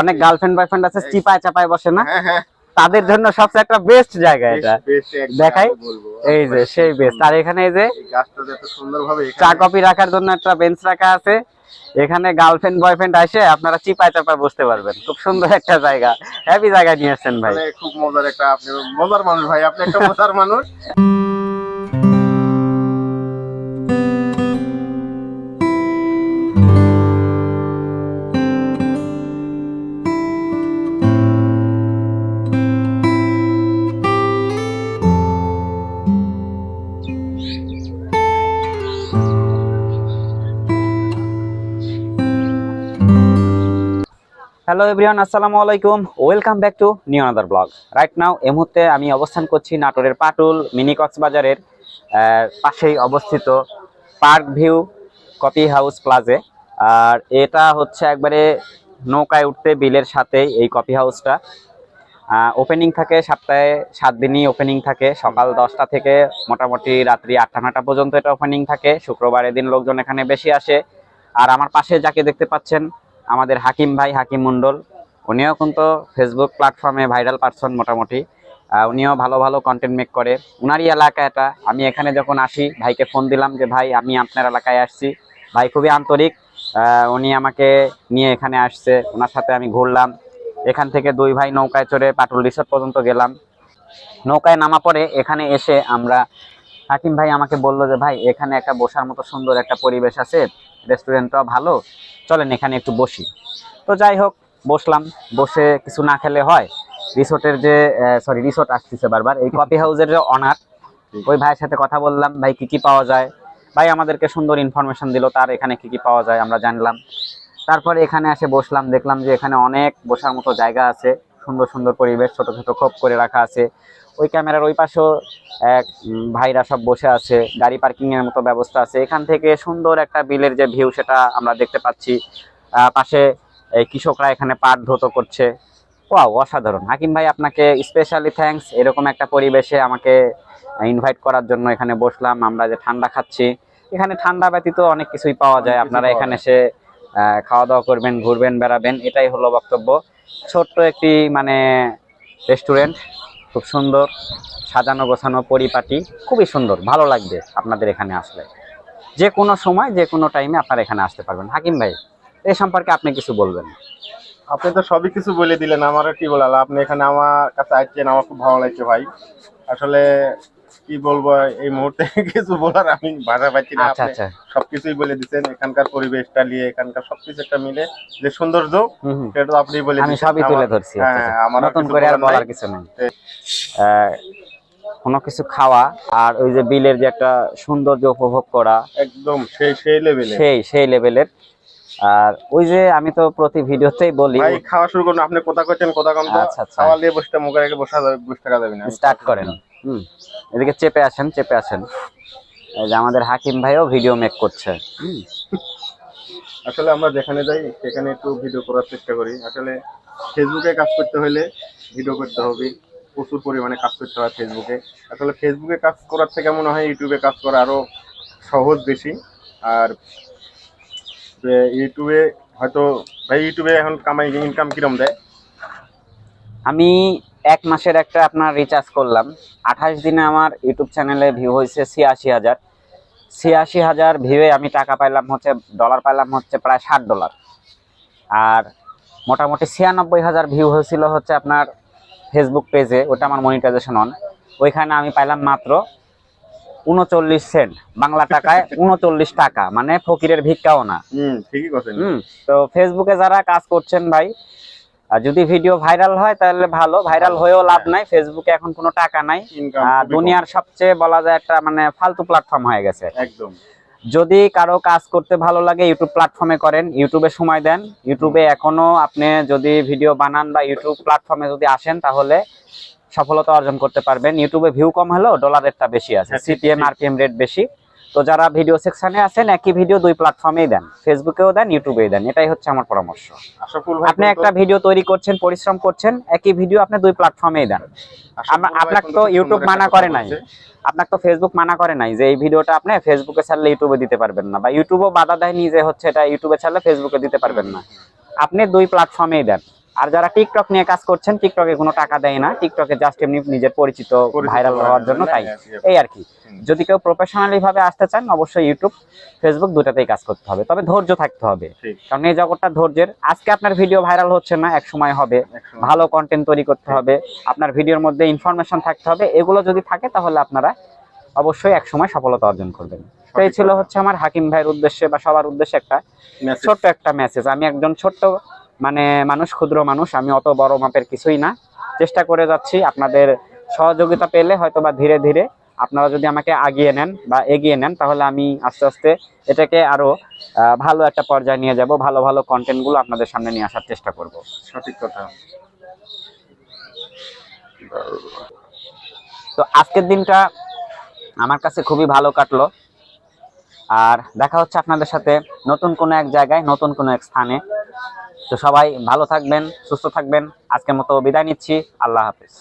অনেক girlfriend boyfriend আছে চিপায় চাপায় বসে না, হ্যাঁ তাদের জন্য সবচেয়ে একটা বেস্ট জায়গা এটা। দেখাই এই যে সেই বেস্ট। আর এখানে এই যে চা কফি রাখার জন্য একটা বেঞ্চ রাখা আছে, এখানে গার্লফ্রেন্ড বয়ফ্রেন্ড আসে আপনারা চিপায় চাপায় বসতে পারবেন। খুব সুন্দর একটা জায়গা, হ্যাপি জায়গা নিয়ে আসছেন ভাই। খুব মজার একটা, আপনি মজার মানুষ ভাই, আপনি একটা মজার মানুষ। হ্যালো এভরিওয়ান, আসসালামু আলাইকুম, welcome back to new another blog. Right now এই মুহূর্তে আমি অবস্থান করছি নাটোরের পাটুল মিনি কক্সবাজারের পাশেই অবস্থিত পার্ক ভিউ কফি হাউস প্লাজে। আর এটা হচ্ছে একবারে নৌকায় উঠতে বিলের সাথেই এই কফি হাউসটা। ওপেনিং থাকে সপ্তাহে 7 দিনই ওপেনিং থাকে, সকাল 10টা থেকে মোটামুটি রাত্রি 8টা-9টা পর্যন্ত এটা ওপেনিং থাকে। শুক্রবারের দিন লোকজন এখানে বেশি আসে। আর আমার পাশে যাকে দেখতে পাচ্ছেন আমাদের হাকিম ভাই, হাকিম মন্ডল, উনিও কিন্তু ফেসবুক প্ল্যাটফর্মে ভাইরাল পারসন মোটামুটি। উনিও ভালো ভালো কন্টেন্ট মেক করে। উনারই এলাকা এটা। আমি এখানে যখন আসি ভাইকে ফোন দিলাম যে ভাই আমি আপনার এলাকায় আসছি। ভাই খুবই আন্তরিক, উনি আমাকে নিয়ে এখানে আসছে, ওনার সাথে আমি ঘুরলাম। এখান থেকে দুই ভাই নৌকায় চড়ে পাটুল রিসোর্ট পর্যন্ত গেলাম। নৌকায় নামা পরে এখানে এসে আমরা, হাকিম ভাই আমাকে বললো যে ভাই এখানে একটা বসার মতো সুন্দর একটা পরিবেশ আছে, রেস্টুরেন্টটাও ভালো, চলেন এখানে একটু বসি। তো যাই হোক বসলাম। বসে কিছু না খেলে হয়। রিসোর্টের যে রিসোর্ট আসতেছে বারবার, এই কফি হাউসের যে অনার, ওই ভাইয়ের সাথে কথা বললাম, ভাই কি কি পাওয়া যায়। ভাই আমাদেরকে সুন্দর ইনফরমেশন দিল তার এখানে কি কি পাওয়া যায়, আমরা জানলাম। তারপরে এখানে এসে বসলাম, দেখলাম যে এখানে অনেক বসার মতো জায়গা আছে, সুন্দর সুন্দর পরিবেশ, ছোট ছোট খোপ করে রাখা আছে। ওই ক্যামেরার ওই পাশেও এক ভাইরা সব বসে আছে, গাড়ি পার্কিং এর মতো ব্যবস্থা আছে। এখান থেকে সুন্দর একটা বিলের যে ভিউ সেটা আমরা দেখতে পাচ্ছি। পাশে এই কৃষকরা এখানে পাট ধুতো করছে। ওয়াও, অসাধারণ। হাকিম ভাই আপনাকে স্পেশালি থ্যাঙ্কস, এরকম একটা পরিবেশে আমাকে ইনভাইট করার জন্য। এখানে বসলাম, আমরা যে ঠান্ডা খাচ্ছি, এখানে ঠান্ডা ব্যতীত অনেক কিছুই পাওয়া যায়। আপনারা এখানে এসে খাওয়া দাওয়া করবেন, ঘুরবেন, বেড়াবেন, এটাই হলো বক্তব্য। ছোট্ট একটি মানে রেস্টুরেন্ট, খুব সুন্দর সাজানো গোছানো, পরিপাটি, খুবই সুন্দর, ভালো লাগবে আপনাদের এখানে আসলে। যে কোনো সময় যে কোনো টাইমে আপনারা এখানে আসতে পারবেন। হাকিম ভাই এই সম্পর্কে আপনি কিছু বলবেন? আপনি তো সবই কিছু বলে দিলেন, আমার কি বলাল। আপনি এখানে আমার কাছে আসছেন, আমার খুব ভালো লাগছে ভাই। আসলে কি বলবো এই মুহূর্তে কিছু বলার আমি ভাষা পাচ্ছি না। আপনি সবকিছুই বলে দিচ্ছেন, এখানকার পরিবেশটা নিয়ে, এখানকার সবকিছু একটা মিলে যে সৌন্দর্য, সেটা তো আপনি বলে দিচ্ছেন, আমি সবই তুলে ধরছি। আমার নতুন করে আর বলার কিছু নেই। কোনো কিছু খাওয়া আর ওই যে বিলের যে একটা সৌন্দর্য উপভোগ করা, একদম সেই লেভেলের। আর ওই যে আমি তো প্রতি ভিডিওতেই বলি ভাই খাওয়া শুরু করুন। আপনি কথা কইছেন, কথা কম তো। খাওয়া নিয়ে বসতে মুখের আগে বসে থাকা যাবে না, স্টার্ট করেন। এদিকে চেপে আসেন। এই যে আমাদের হাকিম ভাইও ভিডিও মেক করছে। আসলে আমরা যেখানে যাই সেখানে একটু ভিডিও করার চেষ্টা করি। আসলে ফেসবুকে কাজ করতে হলে ভিডিও করতে হবে, প্রচুর পরিমাণে কাজ করতে হয় ফেসবুকে। আসলে ফেসবুকে কাজ করার থেকে মনে হয় ইউটিউবে কাজ করা আরো সহজ বেশি। আর ইউটিউবে হয়তো ভাই, ইউটিউবে এখন ইনকাম কিরম দেয়? আমি 1 মাসের একটা আপনার রিচার্জ করলাম, 28 দিনে আমার ইউটিউব চ্যানেলে ভিউ হয়েছে 86,000। 86,000 ভিউয়ে আমি টাকা পাইলাম হচ্ছে, ডলার পাইলাম হচ্ছে প্রায় $60। আর মোটামুটি 96,000 ভিউ হয়েছিল হচ্ছে আপনার ফেসবুক পেজে, ওটা আমার মনিটাইজেশন অন। ওইখানে আমি পাইলাম মাত্র 39 সেন্ট, বাংলা টাকায় 39 টাকা, মানে ফকিরের ভিক্ষাও না। ঠিকই কথা। তো ফেসবুকে যারা কাজ করছেন ভাই, যদি ভিডিও ভাইরাল হয় তাহলে ভালো, ভাইরাল হয়েও লাভ নাই। ফেসবুকে এখন কোনো টাকা নাই, দুনিয়ার সবচেয়ে বলা যায় একটা মানে ফালতু প্ল্যাটফর্ম হয়ে গেছে একদম। যদি কারো কাজ করতে ভালো লাগে ইউটিউব প্ল্যাটফর্মে করেন, ইউটিউবে সময় দেন। ইউটিউবে এখনো আপনি যদি ভিডিও বানান বা ইউটিউব প্ল্যাটফর্মে যদি আসেন তাহলে সফলতা অর্জন করতে পারবেন। ইউটিউবে ভিউ কম হলেও ডলার রেটটা বেশি আছে, সিপিএম আরপিএম রেট বেশি। তো যারা ভিডিও সেকশনে আছেন একই ভিডিও 2 প্ল্যাটফর্মেই দেন, ফেসবুকেও দেন, ইউটিউবেই দেন, এটাই হচ্ছে আমার পরামর্শ। আপনি একটা ভিডিও তৈরি করছেন, পরিশ্রম করছেন, একই ভিডিও আপনি 2 প্ল্যাটফর্মেই দেন। আপনাকে তো ইউটিউব মানা করে নাই, আপনাকে তো ফেসবুক মানা করে নাই যে এই ভিডিওটা আপনি ফেসবুকে ছাড়লে ইউটিউবে দিতে পারবেন না, বা ইউটিউবও বাধা দেয়নি যে হচ্ছে এটা ইউটিউবে ছাড়লে ফেসবুকে দিতে পারবেন না। আপনি 2 প্ল্যাটফর্মেই দেন। আর যারা টিকটক নিয়ে কাজ করছেন, টিকটকে কোনো টাকা দেয় না, টিকটকে জাস্ট এমনি নিজের পরিচিত ভাইরাল হওয়ার জন্য, তাই এই আর কি। যদি কেউ প্রফেশনালি ভাবে আসতে চান, অবশ্যই ইউটিউব ফেসবুক দুটাতেই কাজ করতে হবে, তবে ধৈর্য থাকতে হবে, কারণ এই জগৎটা ধৈর্যের। আজকে আপনার ভিডিও ভাইরাল হচ্ছে না, এক সময় হবে। ভালো কন্টেন্ট তৈরি করতে হবে, আপনার ভিডিওর মধ্যে ইনফরমেশন থাকতে হবে, এগুলো যদি থাকে তাহলে আপনারা অবশ্যই এক সময় সফলতা অর্জন করবেন। তো এই ছিল হচ্ছে আমার হাকিম ভাইয়ের উদ্দেশ্যে বা সবার উদ্দেশ্যে একটা ছোট্ট একটা মেসেজ। আমি একজন ছোট্ট মানুষ, ক্ষুদ্র মানুষ, আমি অত বড় মাপের কিছুই না, চেষ্টা করে যাচ্ছি। আপনাদের সহযোগিতা পেলে হয়তো বা ধীরে ধীরে আপনারা যদি আমাকে আগিয়ে নেন বা এগিয়ে নেন, তাহলে আমি আস্তে আস্তে এটাকে আরো ভালো একটা পর্যায়ে নিয়ে যাব, ভালো ভালো কন্টেন্ট গুলো আপনাদের সামনে নিয়ে আসার চেষ্টা করব। সঠিক কথা। তো আজকের দিনটা আমার কাছে খুবই ভালো কাটলো, আর দেখা হচ্ছে আপনাদের সাথে নতুন কোনো এক জায়গায়, নতুন কোনো এক স্থানে। তো সবাই ভালো থাকবেন, সুস্থ থাকবেন। আজকের মতো বিদায় নিচ্ছি, আল্লাহ হাফেজ।